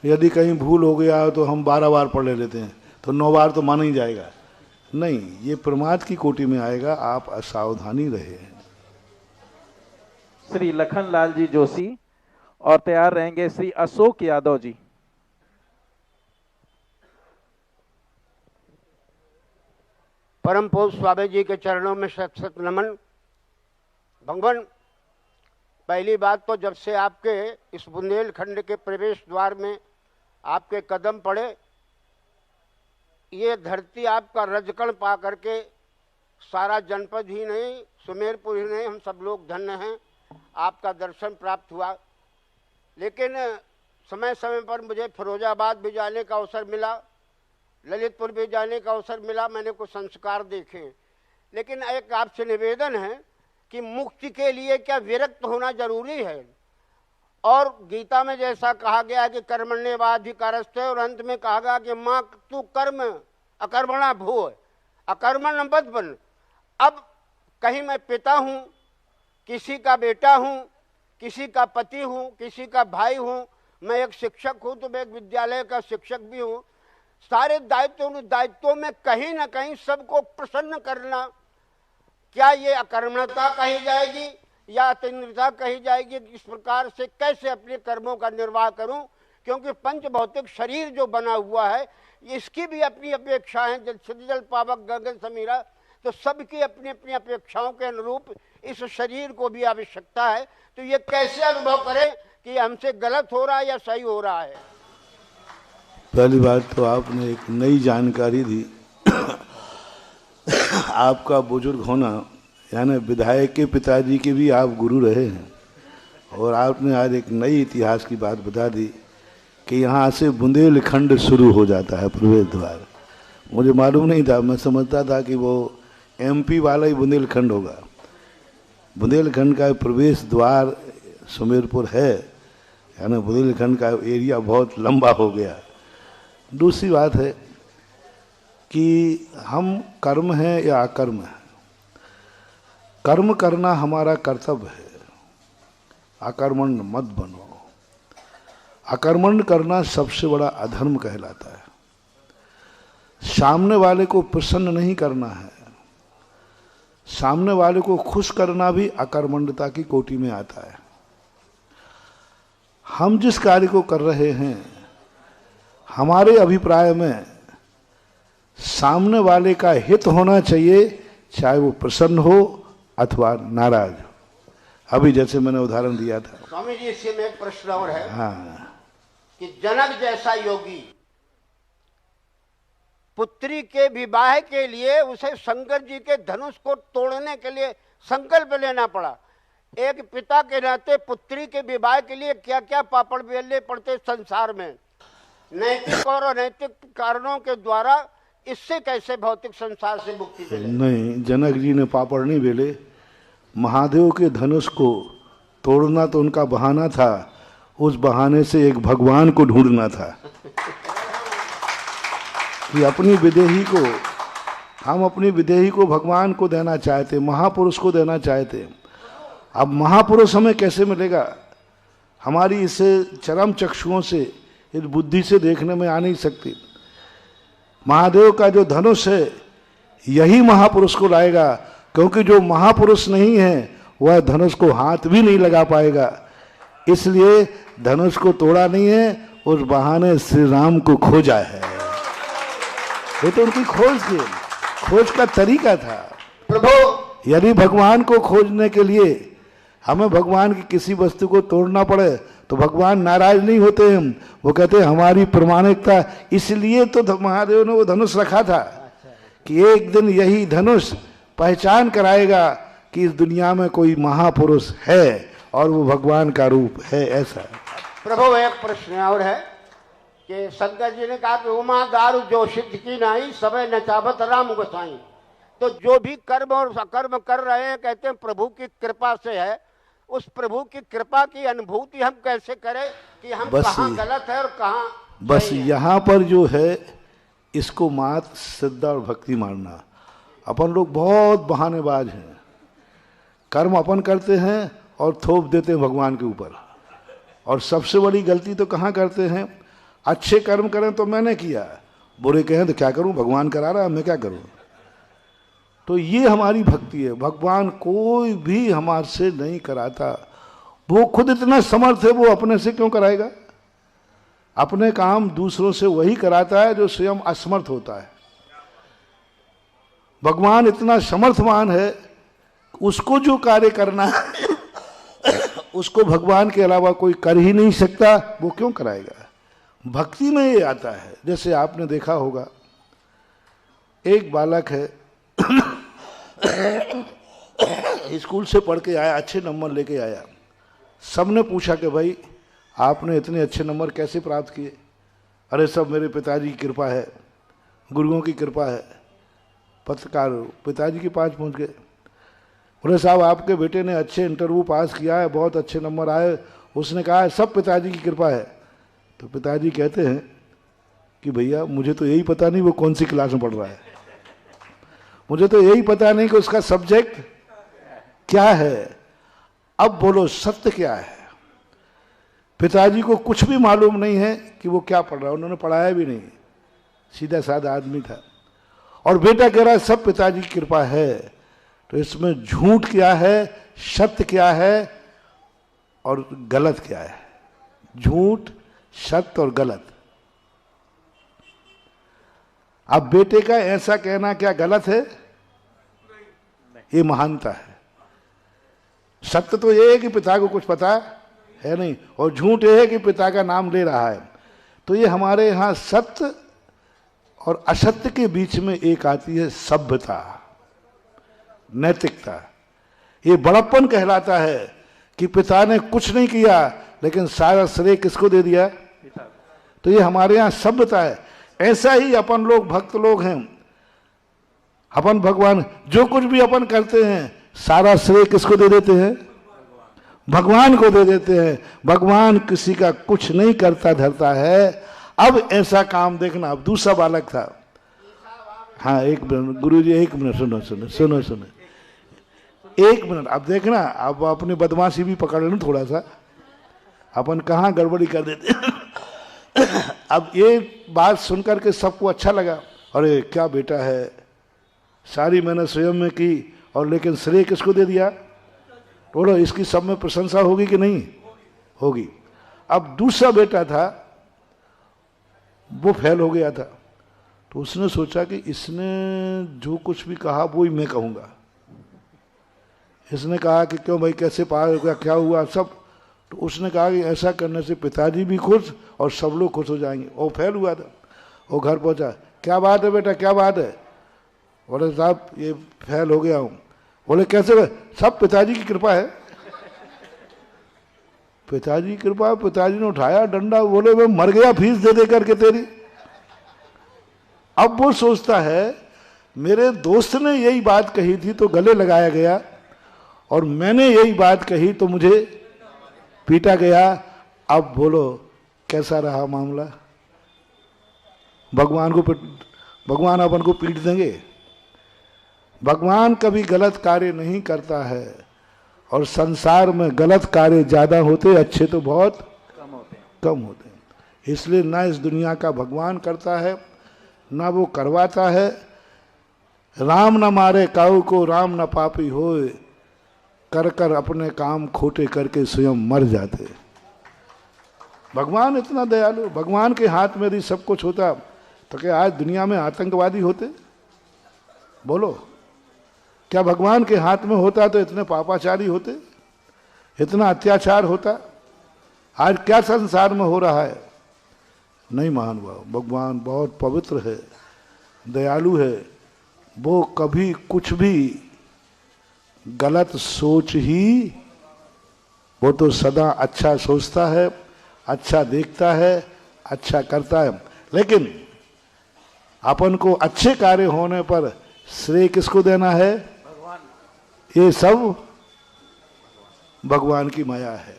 यदि कहीं भूल हो गया तो हम 12 बार पढ़ लेते हैं, तो 9 बार तो माना ही जाएगा नहीं, ये प्रमाद की कोटि में आएगा, आप असावधानी रहे। श्री लखनलाल जी जोशी और तैयार रहेंगे श्री अशोक यादव जी। परम पूज्य स्वामी जी के चरणों में शत शत नमन। भगवान, पहली बात तो जब से आपके इस बुंदेलखंड के प्रवेश द्वार में आपके कदम पड़े, ये धरती आपका रजकण पा करके सारा जनपद ही नहीं, सुमेरपुर ही नहीं, हम सब लोग धन्य हैं, आपका दर्शन प्राप्त हुआ। लेकिन समय समय पर मुझे फिरोजाबाद भी जाने का अवसर मिला, ललितपुर भी जाने का अवसर मिला, मैंने कुछ संस्कार देखे। लेकिन एक आपसे निवेदन है कि मुक्ति के लिए क्या विरक्त होना जरूरी है? और गीता में जैसा कहा गया कि कर्मण्येवाधिकारस्ते, और अंत में कहा गया कि माँ तू कर्म अकर्मणा भो, अकर्मण मत बन। अब कहीं मैं पिता हूँ, किसी का बेटा हूँ, किसी का पति हूँ, किसी का भाई हूँ, मैं एक शिक्षक हूँ तो मैं एक विद्यालय का शिक्षक भी हूँ। सारे दायित्वों में कहीं ना कहीं सबको प्रसन्न करना, क्या ये अकर्मणता कही जाएगी या अतिन्द्रियता कही जाएगी? इस प्रकार से कैसे अपने कर्मों का निर्वाह करूं? क्योंकि पंच भौतिक शरीर जो बना हुआ है, इसकी भी अपनी अपेक्षा है। जल क्षुद्र जल पावक गगन समीरा, तो सबकी अपनी अपनी अपेक्षाओं के अनुरूप इस शरीर को भी आवश्यकता है। तो ये कैसे अनुभव करें कि हमसे गलत हो रहा है या सही हो रहा है? पहली बात तो आपने एक नई जानकारी दी। आपका बुजुर्ग होना, यानी विधायक के पिताजी के भी आप गुरु रहे हैं, और आपने आज एक नई इतिहास की बात बता दी कि यहाँ से बुंदेलखंड शुरू हो जाता है प्रवेश द्वार। मुझे मालूम नहीं था, मैं समझता था कि वो MP वाला ही बुंदेलखंड होगा। बुंदेलखंड का प्रवेश द्वार सुमेरपुर है, यानी बुंदेलखंड का एरिया बहुत लंबा हो गया। दूसरी बात है कि हम कर्म हैं या अकर्म हैं। कर्म करना हमारा कर्तव्य है, अकर्मण्य मत बनो। अकर्मण्य करना सबसे बड़ा अधर्म कहलाता है। सामने वाले को प्रसन्न नहीं करना है, सामने वाले को खुश करना भी अकर्मण्यता की कोटि में आता है। हम जिस कार्य को कर रहे हैं, हमारे अभिप्राय में सामने वाले का हित होना चाहिए, चाहे वो प्रसन्न हो अथवा नाराज हो। अभी जैसे मैंने उदाहरण दिया था। स्वामी जी, इससे में एक प्रश्न और है। हाँ, कि जनक जैसा योगी पुत्री के विवाह के लिए उसे शंकर जी के धनुष को तोड़ने के लिए संकल्प लेना पड़ा। एक पिता के नाते पुत्री के विवाह के लिए क्या क्या पापड़ बेलने पड़ते संसार में, नैतिक और अनैतिक कारणों के द्वारा। इससे कैसे भौतिक संसार से मुक्ति मिले? नहीं, जनक जी ने पापड़ नहीं बेले। महादेव के धनुष को तोड़ना तो उनका बहाना था, उस बहाने से एक भगवान को ढूंढना था कि अपनी विदेही को, हम अपनी विदेही को भगवान को देना चाहते, महापुरुष को देना चाहते। अब महापुरुष हमें कैसे मिलेगा? हमारी इसे चरम चक्षुओं से, इस बुद्धि से देखने में आ नहीं सकती। महादेव का जो धनुष है, यही महापुरुष को लाएगा, क्योंकि जो महापुरुष नहीं है वह धनुष को हाथ भी नहीं लगा पाएगा। इसलिए धनुष को तोड़ा नहीं है, उस बहाने श्री राम को खोजा है। ये तो उनकी खोज का तरीका था। प्रभु, यदि भगवान को खोजने के लिए हमें भगवान की किसी वस्तु को तोड़ना पड़े तो भगवान नाराज नहीं होते हैं, वो कहते हैं हमारी प्रमाणिकता। इसलिए तो महादेव ने वो धनुष रखा था कि एक दिन यही धनुष पहचान कराएगा कि इस दुनिया में कोई महापुरुष है और वो भगवान का रूप है। ऐसा प्रभु, एक प्रश्न और है कि शंकर जी ने कहा कि उमा दारू जो सिद्ध की नहीं, सबे नचावत राम गोसाई। तो जो भी कर्म और अकर्म कर रहे हैं, कहते हैं प्रभु की कृपा से है। उस प्रभु की कृपा की अनुभूति हम कैसे करें कि हम कहाँ गलत है और कहाँ बस यहाँ पर जो है, इसको मात्र श्रद्धा और भक्ति मानना। अपन लोग बहुत बहानेबाज हैं, कर्म अपन करते हैं और थोप देते हैं भगवान के ऊपर। और सबसे बड़ी गलती तो कहाँ करते हैं? अच्छे कर्म करें तो मैंने किया, बुरे कहें तो क्या करूं, भगवान करा रहा है, मैं क्या करूं। तो ये हमारी भक्ति है। भगवान कोई भी हमारे से नहीं कराता, वो खुद इतना समर्थ है, वो अपने से क्यों कराएगा। अपने काम दूसरों से वही कराता है जो स्वयं असमर्थ होता है। भगवान इतना समर्थवान है, उसको जो कार्य करना है उसको भगवान के अलावा कोई कर ही नहीं सकता, वो क्यों कराएगा। भक्ति में ये आता है। जैसे आपने देखा होगा, एक बालक है स्कूल से पढ़ के आया, अच्छे नंबर लेके आया। सबने पूछा कि भाई आपने इतने अच्छे नंबर कैसे प्राप्त किए। अरे सब मेरे पिताजी की कृपा है, गुरुओं की कृपा है। पत्रकार पिताजी के पास पहुंच गए, बोले साहब आपके बेटे ने अच्छे इंटरव्यू पास किया है, बहुत अच्छे नंबर आए। उसने कहा सब पिताजी की कृपा है। तो पिताजी कहते हैं कि भैया मुझे तो यही पता नहीं वो कौन सी क्लास में पढ़ रहा है, मुझे तो यही पता नहीं कि उसका सब्जेक्ट क्या है। अब बोलो सत्य क्या है। पिताजी को कुछ भी मालूम नहीं है कि वो क्या पढ़ रहा है, उन्होंने पढ़ाया भी नहीं, सीधा साधा आदमी था। और बेटा कह रहा है सब पिताजी की कृपा है। तो इसमें झूठ क्या है, सत्य क्या है और गलत क्या है। झूठ, सत्य और गलत। अब बेटे का ऐसा कहना क्या गलत है? ये महानता है। सत्य तो ये है कि पिता को कुछ पता है नहीं, और झूठ ये है कि पिता का नाम ले रहा है। तो ये हमारे यहाँ सत्य और असत्य के बीच में एक आती है सभ्यता, नैतिकता। ये बड़प्पन कहलाता है कि पिता ने कुछ नहीं किया लेकिन सारा श्रेय किसको दे दिया। तो ये हमारे यहाँ सभ्यता है। ऐसा ही अपन लोग भक्त लोग हैं, अपन भगवान जो कुछ भी अपन करते हैं सारा श्रेय किसको दे देते हैं? भगवान को दे देते हैं। भगवान किसी का कुछ नहीं करता धरता है। अब ऐसा काम देखना। अब दूसरा बालक था, हाँ एक मिनट गुरुजी, एक मिनट सुनो सुनो सुनो सुनो, एक मिनट। अब देखना, अब अपनी बदमाशी भी पकड़ लेना थोड़ा सा, अपन कहाँ गड़बड़ी कर देते। अब ये बात सुनकर के सबको अच्छा लगा, अरे क्या बेटा है, सारी मैंने स्वयं में की और लेकिन श्रेय किसको दे दिया। बोलो इसकी सब में प्रशंसा होगी कि नहीं होगी। अब दूसरा बेटा था, वो फेल हो गया था। तो उसने सोचा कि इसने जो कुछ भी कहा वो ही मैं कहूँगा। इसने कहा कि क्यों भाई कैसे पार हो गया, क्या हुआ सब। तो उसने कहा कि ऐसा करने से पिताजी भी खुश और सब लोग खुश हो जाएंगे। वो फेल हुआ था, वो घर पहुंचा, क्या बात है बेटा क्या बात है। बोले साहब ये फेल हो गया हूँ। बोले कैसे? सब पिताजी की कृपा है। पिताजी की कृपा, पिताजी ने उठाया डंडा, बोले मैं मर गया फीस दे दे करके तेरी। अब वो सोचता है मेरे दोस्त ने यही बात कही थी तो गले लगाया गया, और मैंने यही बात कही तो मुझे पीटा गया। अब बोलो कैसा रहा मामला। भगवान अपन को पीट देंगे। भगवान कभी गलत कार्य नहीं करता है, और संसार में गलत कार्य ज्यादा होते, अच्छे तो बहुत कम होते हैं। इसलिए ना इस दुनिया का भगवान करता है ना वो करवाता है। राम न मारे काऊ को राम न पापी होए, कर कर अपने काम खोटे करके स्वयं मर जाते। भगवान इतना दयालु। भगवान के हाथ में यदि सब कुछ होता तो क्या आज दुनिया में आतंकवादी होते? बोलो, क्या भगवान के हाथ में होता तो इतने पापाचारी होते, इतना अत्याचार होता? आज क्या संसार में हो रहा है? नहीं महानुभाव, भगवान बहुत पवित्र है, दयालु है। वो कभी कुछ भी गलत सोच ही, वो तो सदा अच्छा सोचता है, अच्छा देखता है, अच्छा करता है। लेकिन अपन को अच्छे कार्य होने पर श्रेय किसको देना है? ये सब भगवान की माया है।